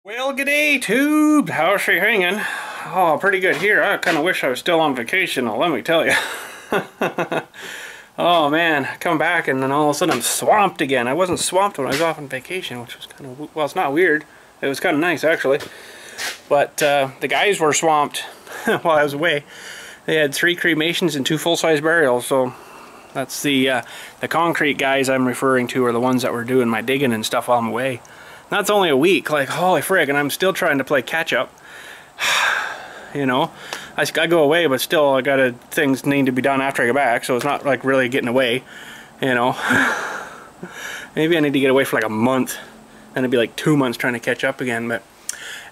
Well, g'day, tube. How's she hanging? Oh, pretty good here. I kind of wish I was still on vacation, though, let me tell you. Oh, man. I come back and then all of a sudden I'm swamped again. I wasn't swamped when I was off on vacation, which was kind of, well, it's not weird. It was kind of nice, actually. But the guys were swamped while I was away. They had 3 cremations and 2 full-size burials, so that's the concrete guys I'm referring to are the ones that were doing my digging and stuff while I'm away. That's only a week, like holy frig, and I'm still trying to play catch up. You know, I go away, but still I gotta, things need to be done after I get back, so it's not like really getting away, you know. Maybe I need to get away for like a month, and it'd be like 2 months trying to catch up again. But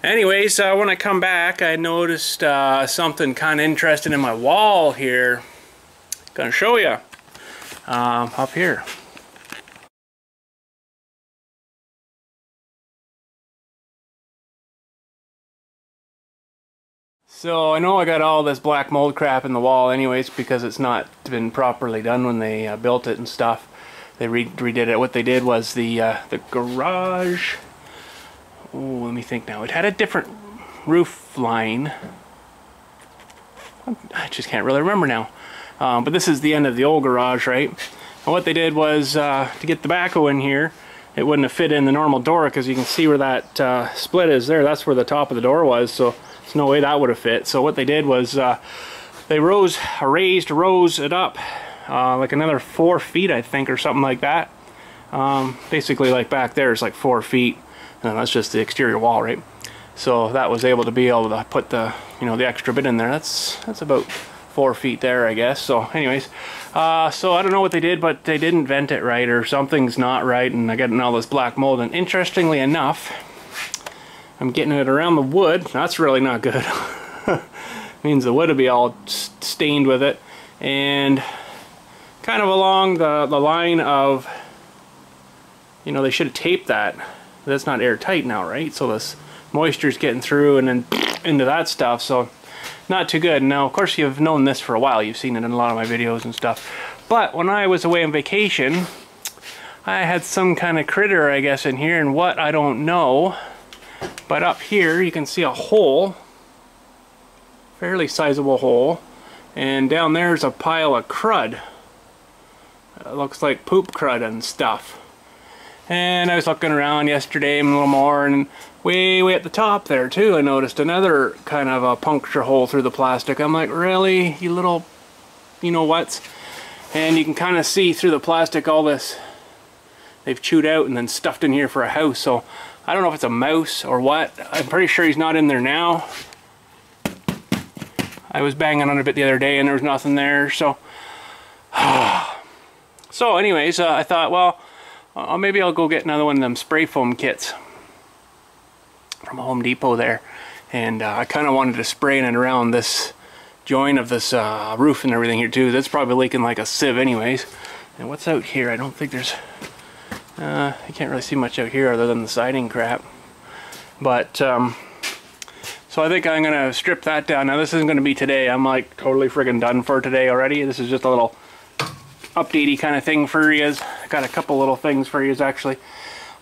anyways, when I come back, I noticed something kind of interesting in my wall here. Gonna show you up here. So I know I got all this black mold crap in the wall anyways because it's not been properly done when they built it and stuff. They redid it. What they did was the garage, oh, let me think now. It had a different roof line. I just can't really remember now. But this is the end of the old garage, right? And what they did was to get the backhoe in here, it wouldn't have fit in the normal door because you can see where that split is there. That's where the top of the door was. So there's no way that would have fit. So what they did was they rose it up like another 4 feet, I think, or something like that. Basically, like back there is like 4 feet, and that's just the exterior wall, right? So that was able to put the, you know, the extra bit in there. That's about 4 feet there, I guess. So anyways, so I don't know what they did, but they didn't vent it right, or something's not right, and I got all this black mold. And interestingly enough, I'm getting it around the wood. That's really not good. Means the wood will be all stained with it. And kind of along the line of, you know, they should have taped that. That's not airtight now, right? So this moisture's getting through and then into that stuff. So not too good. Now, of course, you've known this for a while. You've seen it in a lot of my videos and stuff. But when I was away on vacation, I had some kind of critter, I guess, in here. And what, I don't know. But up here you can see a hole, fairly sizable hole, and down there's a pile of crud. It looks like poop crud and stuff. And I was looking around yesterday a little more, and way at the top there too I noticed another kind of a puncture hole through the plastic. I'm like, really, you little, you know what's? And you can kind of see through the plastic all this they've chewed out and then stuffed in here for a house. So I don't know if it's a mouse or what. I'm pretty sure he's not in there now. I was banging on it a bit the other day and there was nothing there. So, so anyways, I thought, well, maybe I'll go get another one of them spray foam kits from Home Depot there. And I kind of wanted to spray it around this joint of this roof and everything here too. That's probably leaking like a sieve anyways. And what's out here? I don't think there's... you can't really see much out here other than the siding crap. But, so I think I'm going to strip that down. Now this isn't going to be today. I'm like totally friggin' done for today already. This is just a little updatey kind of thing for yous. I got a couple little things for yous actually.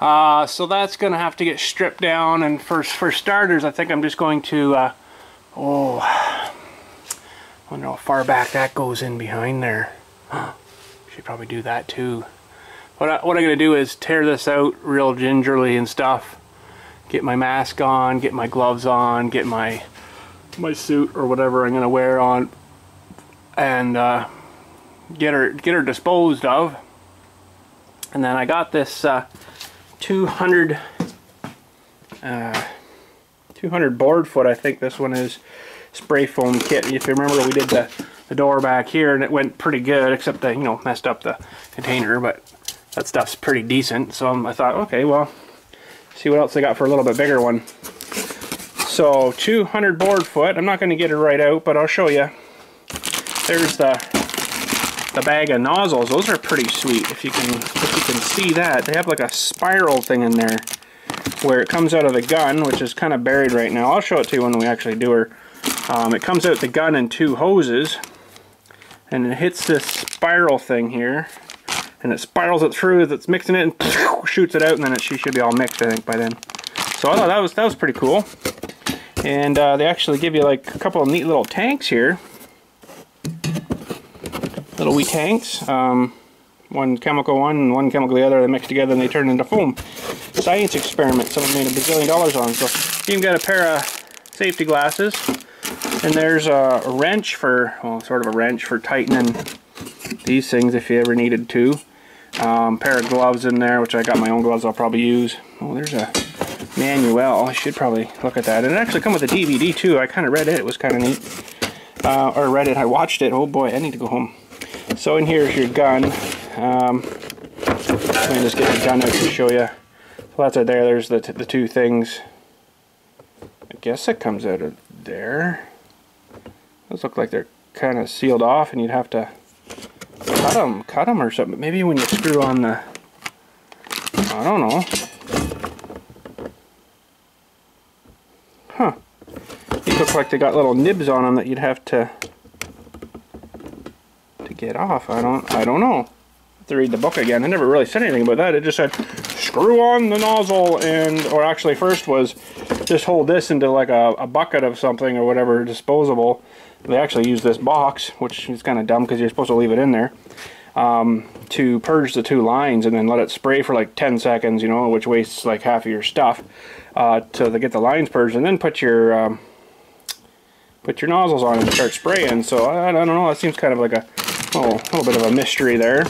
So that's going to have to get stripped down. And for starters, I think I'm just going to, I wonder how far back that goes in behind there. Should probably do that too. What I'm going to do is tear this out real gingerly and stuff. Get my mask on, get my gloves on, get my suit or whatever I'm going to wear on, and get her disposed of. And then I got this 200 board foot, I think this one is, spray foam kit. If you remember, we did the door back here and it went pretty good, except I, you know, messed up the container, but that stuff's pretty decent. So I thought, okay, well, see what else I got for a little bit bigger one. So 200 board foot. I'm not going to get it right out, but I'll show you. There's the bag of nozzles. Those are pretty sweet. If you can see that, they have like a spiral thing in there where it comes out of the gun, which is kind of buried right now. I'll show it to you when we actually do her. It comes out the gun in 2 hoses, and it hits this spiral thing here. And it spirals it through as it's mixing it and shoots it out, and then she should be all mixed, I think, by then. So I thought that was pretty cool. And they actually give you like a couple of neat little tanks here. Little wee tanks. One chemical one and one chemical the other. They mix together and they turn into foam. Science experiment. Someone made $1 bazillion on. So you can get a pair of safety glasses. And there's a wrench for, well, sort of a wrench for tightening these things if you ever needed to. Pair of gloves in there, which I got my own gloves I'll probably use. Oh, there's a manual. I should probably look at that. And it actually comes with a DVD too. I kind of read it. It was kind of neat. Or read it. I watched it. Oh boy, I need to go home. So in here is your gun. Let me just get the gun out to show you. So that's it there. There's the two things. I guess it comes out of there. Those look like they're kind of sealed off, and you'd have to cut them or something. Maybe when you screw on the, I don't know. Huh. These look like they got little nibs on them that you'd have to get off. I don't know. I have to read the book again. It never really said anything about that. It just said screw on the nozzle, and or actually first was just hold this into like a bucket of something or whatever, disposable. They actually use this box, which is kind of dumb because you're supposed to leave it in there, to purge the two lines and then let it spray for like 10 seconds, you know, which wastes like half of your stuff, to get the lines purged, and then put your nozzles on and start spraying. So I don't know, it seems kind of like a little bit of a mystery there.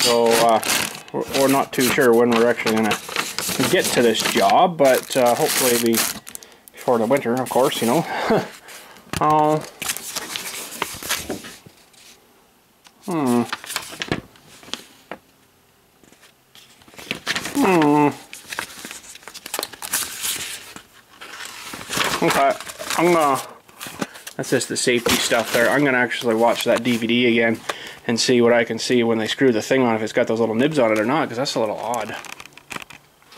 So we're not too sure when we're actually going to get to this job, but hopefully before the winter, of course, you know. Okay, that's just the safety stuff there. I'm gonna actually watch that DVD again and see what I can see when they screw the thing on, if it's got those little nibs on it or not, because that's a little odd.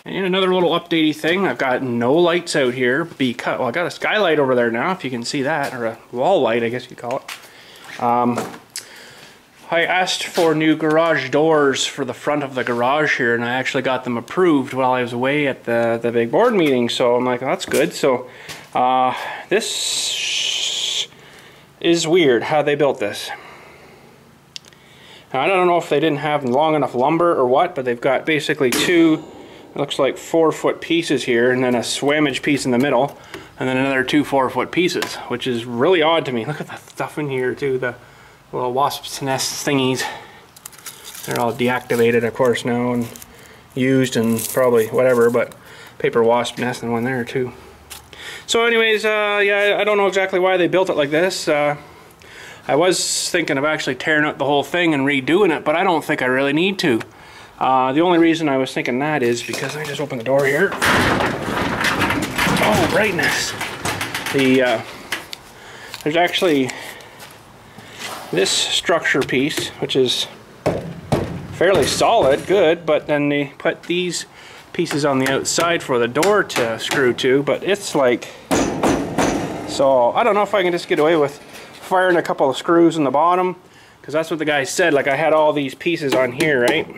And another little updatey thing, I've got no lights out here because, well, I got a skylight over there now, if you can see that, or a wall light, I guess you call it. I asked for new garage doors for the front of the garage here, and I actually got them approved while I was away at the big board meeting, so I'm like, oh, that's good. So this is weird how they built this. Now, I don't know if they didn't have long enough lumber or what, but they've got basically two, it looks like 4-foot pieces here, and then a swammage piece in the middle, and then another 2 4-foot pieces, which is really odd to me. Look at the stuff in here too, the little wasp's nest thingies. They're all deactivated, of course, now, and used and probably whatever, but paper wasp nest and one there too. So anyways, yeah, I don't know exactly why they built it like this. I was thinking of actually tearing out the whole thing and redoing it, but I don't think I really need to. The only reason I was thinking that is because, let me just open the door here. Oh, brightness. There's actually this structure piece, which is fairly solid, good, but then they put these pieces on the outside for the door to screw to, but it's like, so I don't know if I can just get away with firing a couple of screws in the bottom, because that's what the guy said. Like, I had all these pieces on here, right?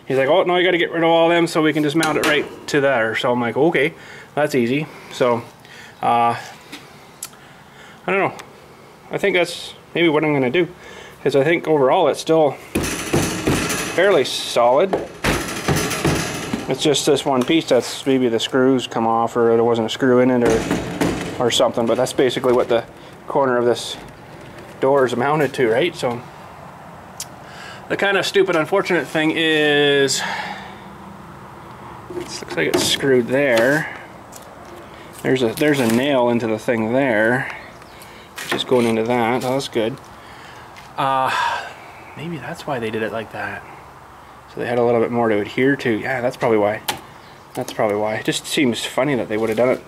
He's like, oh no, you got to get rid of all of them so we can just mount it right to there. So I'm like, okay, that's easy. So I don't know, I think that's maybe what I'm going to do, because I think overall it's still fairly solid. It's just this one piece that's maybe the screws come off, or there wasn't a screw in it, or something, but that's basically what the corner of this door is mounted to, right? So the kind of stupid unfortunate thing is, it looks like it's screwed there. There's a nail into the thing there, just going into that. Oh, that's good. Maybe that's why they did it like that. So they had a little bit more to adhere to. Yeah, that's probably why. That's probably why. It just seems funny that they would have done it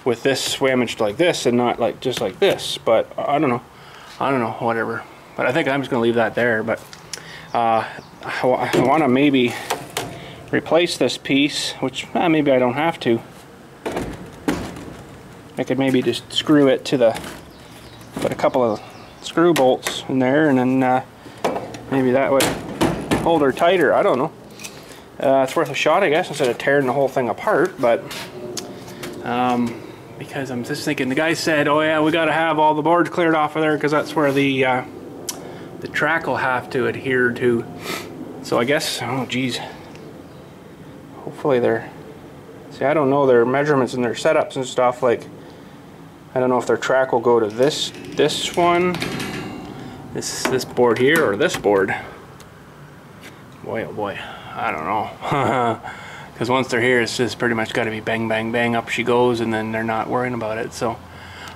with this swammaged like this and not like just like this. But I don't know. I don't know. Whatever. But I think I'm just gonna leave that there. But I want to maybe replace this piece, which maybe I don't have to. I could maybe just screw it to the, put a couple of screw bolts in there, and then maybe that would hold her tighter. I don't know. it's worth a shot, I guess, instead of tearing the whole thing apart. But because I'm just thinking, the guy said, oh yeah, we got to have all the boards cleared off of there because that's where the track will have to adhere to. So I guess, oh geez, hopefully they're, see, I don't know their measurements and their setups and stuff. Like, I don't know if their track will go to this one, this board here, or this board. Boy, oh boy, I don't know. Because once they're here, it's just pretty much got to be bang, bang, bang, up she goes, and then they're not worrying about it. So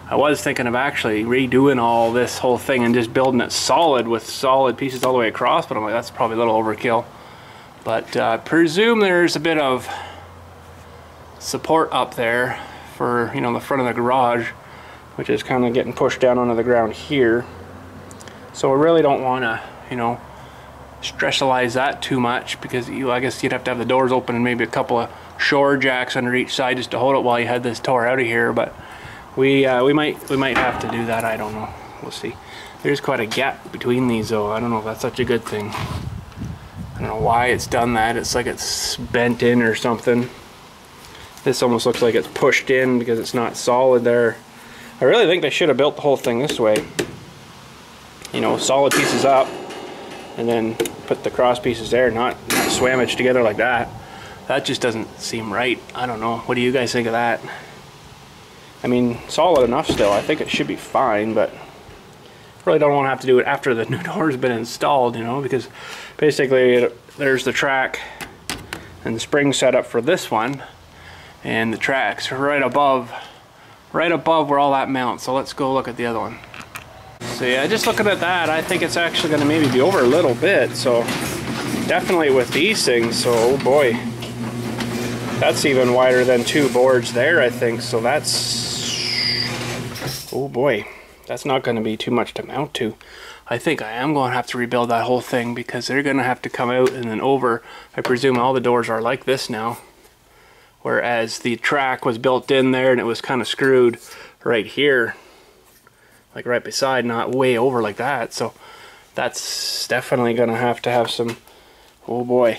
I was thinking of actually redoing all this whole thing and just building it solid with solid pieces all the way across, but I'm like, that's probably a little overkill. But I presume there's a bit of support up there for, you know, the front of the garage, which is kind of getting pushed down onto the ground here. So we really don't want to, you know, stressalize that too much, because I guess you'd have to have the doors open and maybe a couple of shore jacks under each side just to hold it while you had this tore out of here. But we might have to do that. I don't know. We'll see. There's quite a gap between these though. I don't know if that's such a good thing. I don't know why it's done that. It's like it's bent in or something. This almost looks like it's pushed in because it's not solid there. I really think they should have built the whole thing this way. You know, solid pieces up, and then put the cross pieces there, not sandwiched together like that. That just doesn't seem right. I don't know. What do you guys think of that? I mean, solid enough still. I think it should be fine, but really don't want to have to do it after the new door's been installed, you know, because basically there's the track and the spring setup for this one, and the track's right above where all that mounts. So let's go look at the other one. So yeah, just looking at that, I think it's actually going to maybe be over a little bit. So definitely with these things, so oh boy, that's even wider than two boards there, I think. So that's, oh boy, that's not going to be too much to mount to. I think I am going to have to rebuild that whole thing, because they're going to have to come out and then over. I presume all the doors are like this now, whereas the track was built in there and it was kind of screwed right here, like right beside, not way over like that. So that's definitely going to have some, oh boy.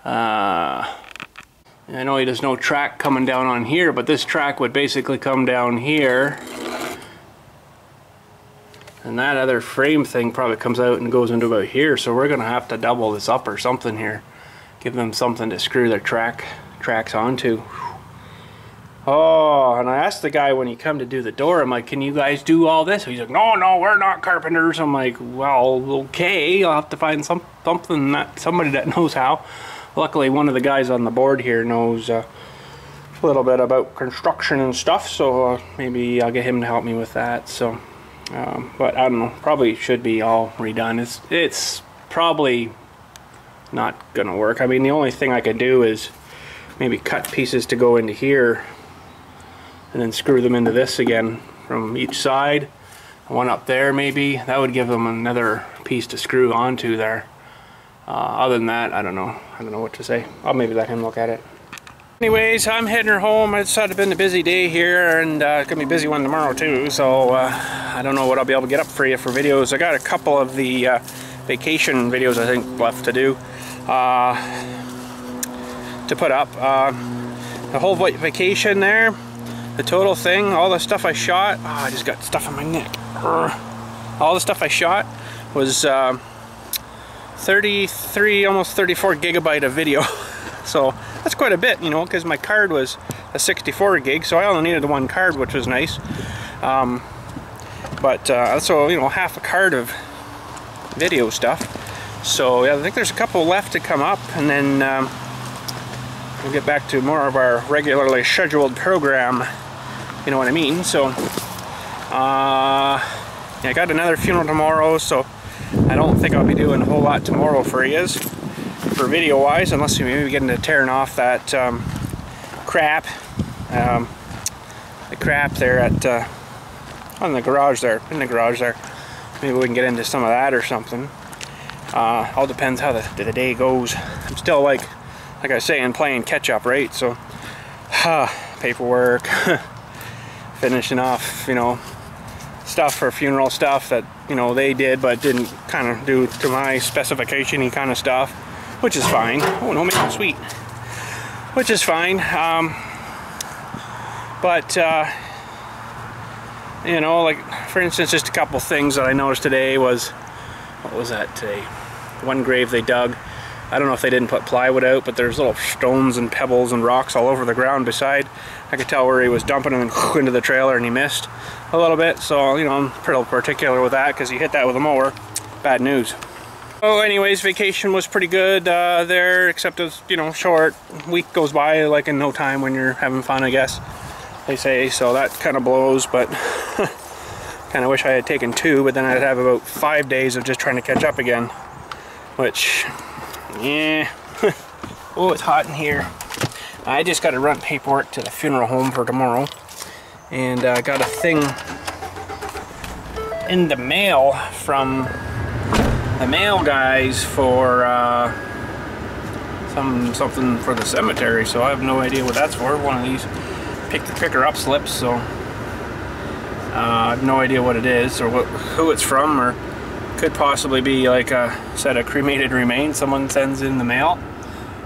I know there's no track coming down on here, but this track would basically come down here, and that other frame thing probably comes out and goes into about here. So we're going to have to double this up or something here, give them something to screw their tracks onto. Oh, and I asked the guy when he come to do the door, I'm like, can you guys do all this? He's like, no, we're not carpenters. I'm like, well, okay, I'll have to find somebody that knows how. Luckily, one of the guys on the board here knows a little bit about construction and stuff, so maybe I'll get him to help me with that. So, but I don't know, probably should be all redone. It's probably not gonna work. I mean, the only thing I could do is maybe cut pieces to go into here, and then screw them into this again from each side. One up there maybe. That would give them another piece to screw onto there. Other than that, I don't know. I don't know what to say. I'll maybe let him look at it. Anyways, I'm heading her home. It's had been a busy day here, and it's gonna be a busy one tomorrow too. So I don't know what I'll be able to get up for you for videos. I got a couple of the vacation videos I think left to do, to put up. The whole vacation there, the total thing, all the stuff I shot, I just got stuff on my neck. All the stuff I shot was 33, almost 34 gigabyte of video. So that's quite a bit, you know, because my card was a 64 gig, so I only needed one card, which was nice. So, you know, half a card of video stuff. So yeah, I think there's a couple left to come up, and then we'll get back to more of our regularly scheduled program, you know what I mean. So yeah, I got another funeral tomorrow, so I don't think I'll be doing a whole lot tomorrow for yous, for video wise, unless we maybe get into tearing off that crap, the crap there at in the garage there. Maybe we can get into some of that or something. All depends how the day goes. I'm still like I was saying, playing catch up, right? So paperwork, finishing off, you know, stuff for funeral stuff that, you know, they did but didn't kind of do to my specification-y kind of stuff. which is fine. Oh no, man, sweet. Which is fine. But you know, like for instance, just a couple things that I noticed today was, what was that today? One grave they dug. I don't know if they didn't put plywood out, but there's little stones and pebbles and rocks all over the ground beside. I could tell where he was dumping them into the trailer, and he missed a little bit. So, you know, I'm pretty particular with that because he hit that with a mower. Bad news. Oh, anyways, vacation was pretty good there, except it was, you know, short. Week goes by like in no time when you're having fun, I guess they say. So that kind of blows, but kind of wish I had taken 2, but then I'd have about 5 days of just trying to catch up again, which, yeah. Oh, it's hot in here. I just got to run paperwork to the funeral home for tomorrow, and got a thing in the mail from the mail guys for something for the cemetery. So I have no idea what that's for. One of these picker up slips. So I have no idea what it is or who it's from, or could possibly be like a set of cremated remains someone sends in the mail.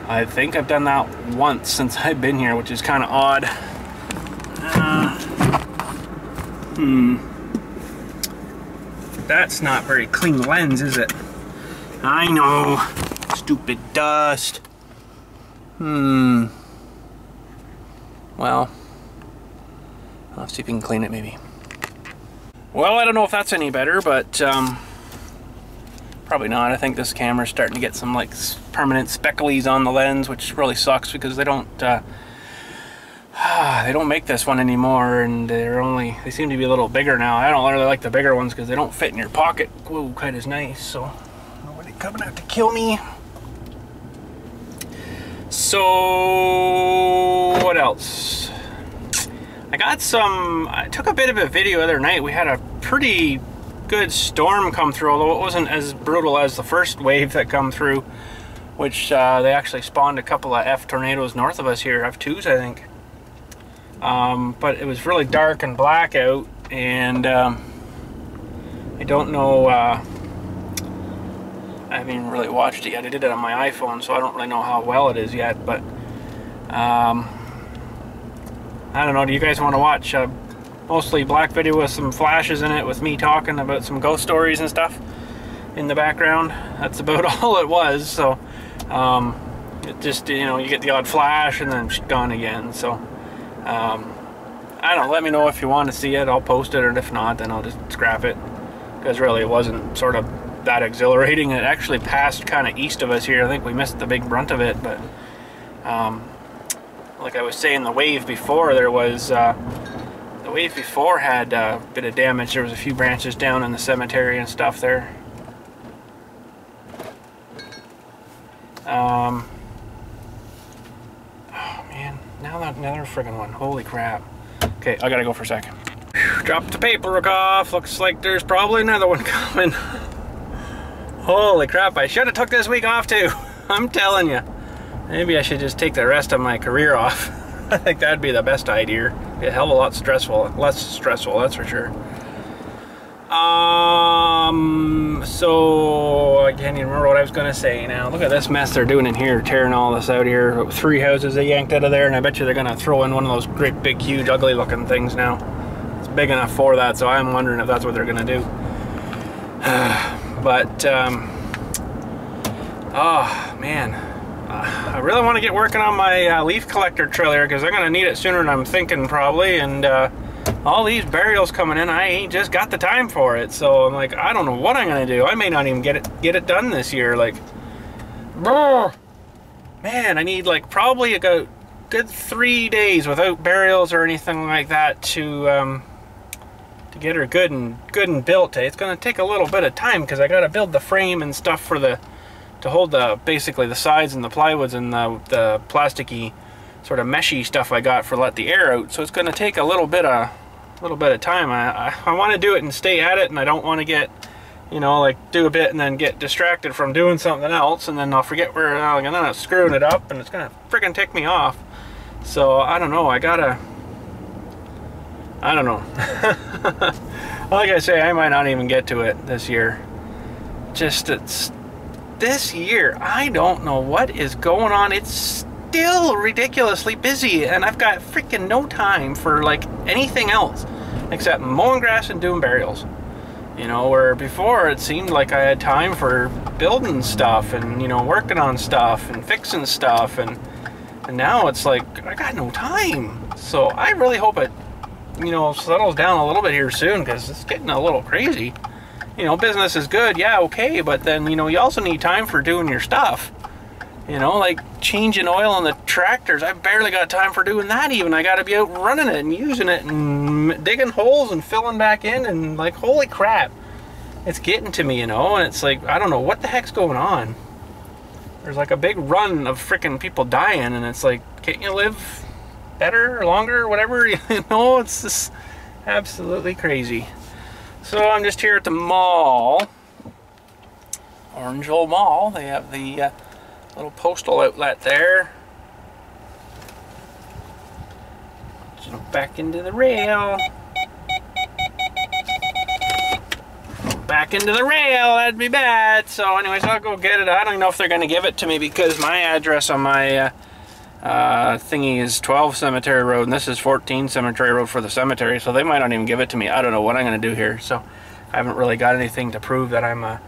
I think I've done that once since I've been here, which is kind of odd. That's not very clean lens, is it? I know. Stupid dust. Well, I'll see if we can clean it maybe. Well, I don't know if that's any better, but probably not. I think this camera's starting to get some like permanent specklies on the lens, which really sucks because they don't make this one anymore, and they seem to be a little bigger now. I don't really like the bigger ones because they don't fit in your pocket quite as nice. So nobody coming out to kill me. So what else? I took a bit of a video the other night. We had a pretty good storm come through, although it wasn't as brutal as the first wave that come through, which they actually spawned a couple of F tornadoes north of us here, F2s I think. But it was really dark and black out, and I don't know, I haven't even really watched it yet. I did it on my iPhone, so I don't really know how well it is yet, but I don't know, do you guys want to watch a mostly black video with some flashes in it with me talking about some ghost stories and stuff in the background? That's about all it was. So it just, you know, you get the odd flash and then gone again. So I don't know, let me know if you want to see it. I'll post it, or if not, then I'll just scrap it, because really it wasn't sort of that exhilarating. It actually passed kind of east of us here. I think we missed the big brunt of it, but like I was saying, the wave before, there was the wave before had a bit of damage. There was a few branches down in the cemetery and stuff there. Oh man, now another friggin' one. Holy crap. Okay, I gotta go for a second. Drop the paperwork off. Looks like there's probably another one coming. Holy crap, I should have took this week off too. I'm telling you. Maybe I should just take the rest of my career off. I think that'd be the best idea. Be a hell of a lot less stressful, that's for sure. So I can't even remember what I was gonna say now. Look at this mess they're doing in here, tearing all this out here. 3 houses they yanked out of there, and I bet you they're gonna throw in one of those great big huge ugly looking things now. It's big enough for that, so I'm wondering if that's what they're gonna do. But oh man, I really want to get working on my leaf collector trailer, because I'm gonna need it sooner than I'm thinking probably, and all these burials coming in, I ain't just got the time for it. So I'm like, I don't know what I'm gonna do. I may not even get it done this year. Like, man, I need like probably a good 3 days without burials or anything like that to get her good and built. It's gonna take a little bit of time, because I gotta build the frame and stuff for to hold basically the sides and the plywoods and the plasticky sort of meshy stuff I got for let the air out. So it's gonna take a little bit of time. I want to do it and stay at it, and I don't want to get, you know, like do a bit and then get distracted from doing something else, and then I'll forget where I'm gonna screwing it up, and it's gonna freaking tick me off. So I don't know. I don't know. Like I say, I might not even get to it this year. Just this year, I don't know what is going on. It's still ridiculously busy, and I've got freaking no time for like anything else except mowing grass and doing burials. You know, where before it seemed like I had time for building stuff and, you know, working on stuff and fixing stuff, and now it's like I got no time. So I really hope it, you know, settles down a little bit here soon, because it's getting a little crazy. You know, business is good, yeah, okay, but then, you know, you also need time for doing your stuff. You know, like changing oil in the tractors. I barely got time for doing that even. I gotta be out running it and using it and digging holes and filling back in, and like, holy crap. It's getting to me, you know, and it's like, I don't know what the heck's going on. There's like a big run of freaking people dying, and it's like, can't you live better or longer or whatever? You know, it's just absolutely crazy. So I'm just here at the mall. Orangeville Mall. They have the little postal outlet there. Jump back into the rail. Back into the rail, that'd be bad. So anyways, I'll go get it. I don't know if they're gonna give it to me, because my address on my thingy is 12 Cemetery Road, and this is 14 Cemetery Road for the cemetery, so they might not even give it to me. I don't know what I'm gonna do here. So I haven't really got anything to prove that I'm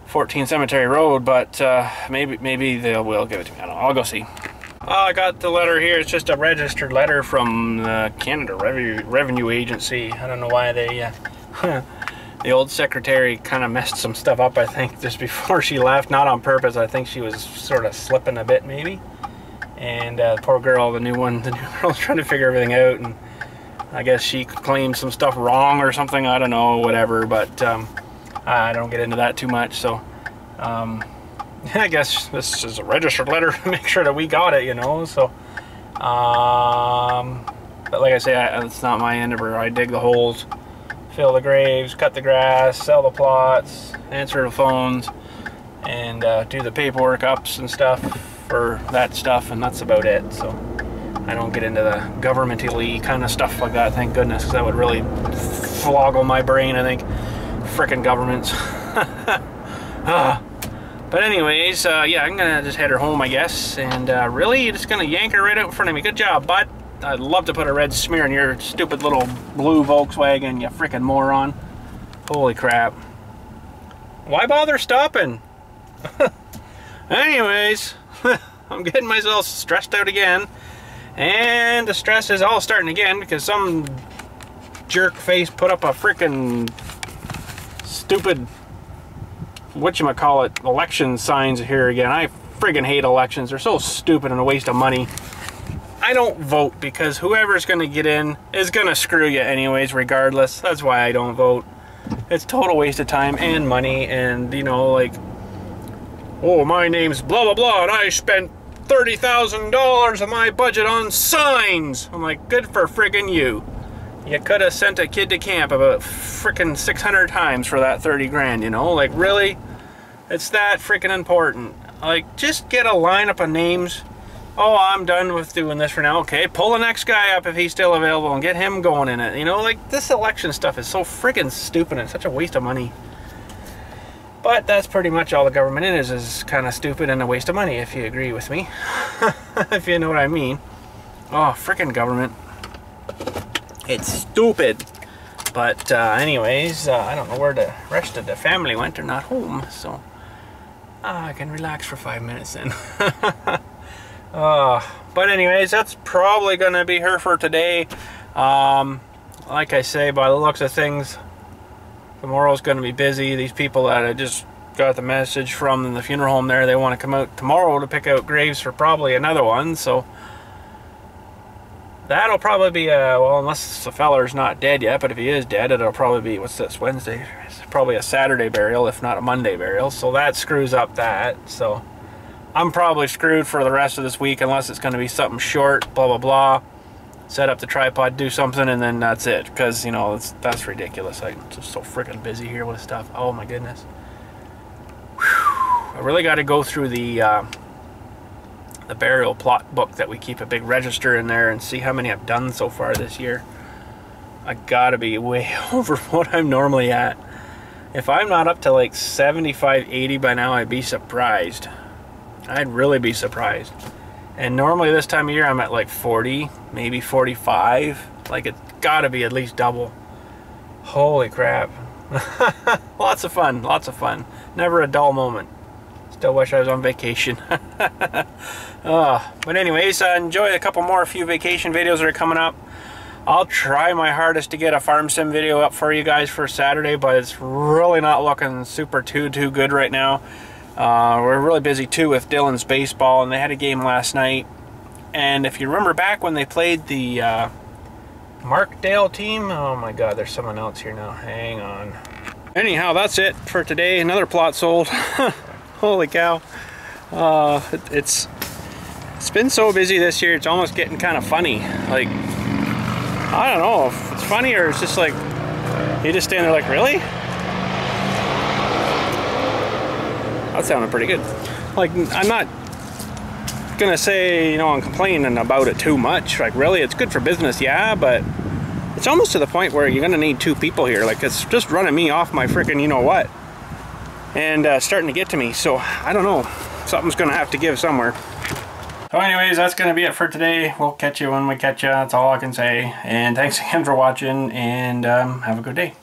14 Cemetery Road, but maybe they will give it to me. I don't know. I'll go see. I got the letter here. It's just a registered letter from the Canada Revenue Agency. I don't know why they the old secretary kind of messed some stuff up, I think, just before she left. Not on purpose. I think she was sort of slipping a bit, maybe. And the poor girl, the new girl's trying to figure everything out, and I guess she claimed some stuff wrong or something. I don't know, whatever. But I don't get into that too much. So I guess this is a registered letter to make sure that we got it, you know. So but like I say, it's not my end of her. I dig the holes, fill the graves, cut the grass, sell the plots, answer the phones, and do the paperwork ups and stuff for that stuff, and that's about it. So I don't get into the governmentally kind of stuff like that, thank goodness, because that would really floggle my brain, I think. Frickin' governments. But anyways, yeah, I'm gonna just head her home, I guess, and really, you're just gonna yank her right out in front of me. Good job, bud. I'd love to put a red smear in your stupid little blue Volkswagen, you frickin' moron. Holy crap. Why bother stopping? Anyways, I'm getting myself stressed out again. And the stress is all starting again because some jerk face put up a frickin' stupid, whatchamacallit, election signs here again. I friggin' hate elections. They're so stupid and a waste of money. I don't vote because whoever's gonna get in is gonna screw you anyways, regardless. That's why I don't vote. It's total waste of time and money, and you know, like, oh, my name's blah blah blah and I spent $30,000 of my budget on signs. I'm like, good for friggin' you. You could have sent a kid to camp about frickin' 600 times for that 30 grand, you know? Like, really? It's that frickin' important. Like, just get a lineup of names. Oh, I'm done with doing this for now. Okay, pull the next guy up if he's still available and get him going in it. You know, like, this election stuff is so frickin' stupid and such a waste of money. But that's pretty much all the government is kind of stupid and a waste of money, if you agree with me. If you know what I mean. Oh, frickin' government. It's stupid. But anyways, I don't know where the rest of the family went. They're not home, so I can relax for 5 minutes then. But anyways, that's probably gonna be her for today. Like I say, by the looks of things, tomorrow's gonna be busy. These people that I just got the message from in the funeral home there, they want to come out tomorrow to pick out graves for probably another one, so that'll probably be well, unless the feller's not dead yet, but if he is dead, it'll probably be, what's this, Wednesday? It's probably a Saturday burial, if not a Monday burial, so that screws up that. So I'm probably screwed for the rest of this week unless it's going to be something short, blah blah blah, set up the tripod, do something, and then that's it, because, you know, that's ridiculous. I'm just so freaking busy here with stuff. Oh my goodness. Whew. I really got to go through the burial plot book that we keep, a big register in there, and see how many I've done so far this year. I gotta be way over what I'm normally at. If I'm not up to like 75, 80 by now, I'd be surprised. I'd really be surprised. And normally this time of year I'm at like 40, maybe 45. Like it's gotta be at least double. Holy crap. Lots of fun, lots of fun. Never a dull moment. Still wish I was on vacation. But anyways, enjoy a couple more few vacation videos that are coming up. I'll try my hardest to get a farm sim video up for you guys for Saturday, but it's really not looking super too good right now. We're really busy too with Dylan's baseball, and they had a game last night. And if you remember back when they played the Markdale team, oh my god, there's someone else here now. Hang on. Anyhow, that's it for today. Another plot sold. Holy cow. It's been so busy this year, it's almost getting kind of funny. Like, I don't know if it's funny or it's just like, you just stand there like, really? That sounded pretty good. Like, I'm not gonna say, you know, I'm complaining about it too much. Like, really, it's good for business, yeah, but it's almost to the point where you're gonna need 2 people here. Like, it's just running me off my freaking you know what. And starting to get to me, so I don't know. Something's gonna have to give somewhere. So anyways, that's gonna be it for today. We'll catch you when we catch you. That's all I can say. And thanks again for watching, and have a good day.